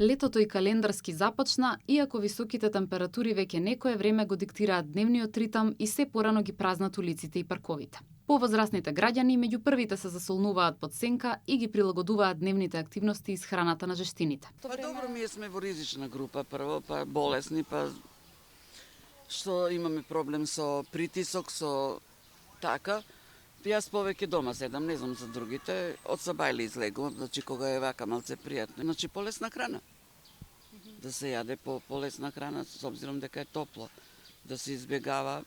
Летото и календарски започна, иако високите температури веќе некое време го диктираат дневниот ритам и се порано ги празнат улиците и парковите. Повозрастните граѓани меѓу првите се засолнуваат под сенка и ги прилагодуваат дневните активности и исхраната на жестините. Па добро, ние сме во ризична група прво, па болесни, па што имаме проблем со притисок, со така. Јас повеќе дома седам, не знам за другите, од сабајле излегувам, значи кога е вака малце пријатно. Значи полесна храна. Да се јаде полесна храна, с обзиром дека е топло. Да се избегава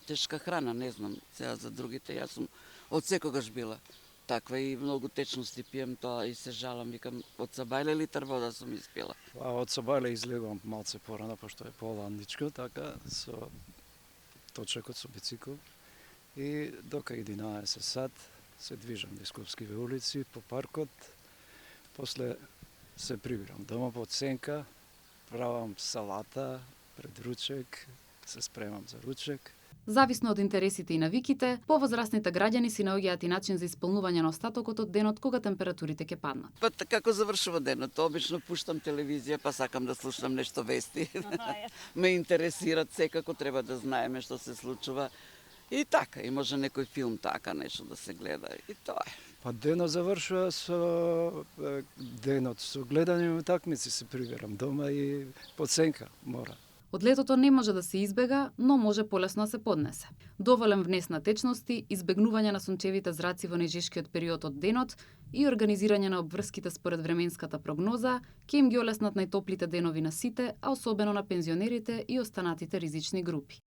тешка храна, не знам. Сега за другите, јас сум од секогаш била таква и многу течности пием тоа и се жалам, викам, од сабајле литар вода сум испила. Од сабајле излегувам малце порано, пошто е поландичко, така, со точекот со бицикл. И дока 11 сат се движам низ Клупскиве улици, по паркот, после се прибирам дома под сенка, правам салата пред ручек, се спремам за ручек. Зависно од интересите и навиките, повозрастните граѓани си наоѓаат и начин за исполнување на остатокот од денот кога температурите ќе паднат. Па како завршува денот, обично пуштам телевизија, па сакам да слушам нешто вести. Ме интересираат, секако треба да знаеме што се случува. И така, и може некој филм така нешто да се гледа, и тоа е. Па денот завршува со гледање утакмици, се прибирам дома и под сенка мора. Од летото не може да се избега, но може полесно да се поднесе. Доволен внес на течности, избегнување на сончевите зраци во најжешкиот период од денот и организирање на обврските според временската прогноза ќе им ги олеснат најтоплите денови на сите, а особено на пензионерите и останатите ризични групи.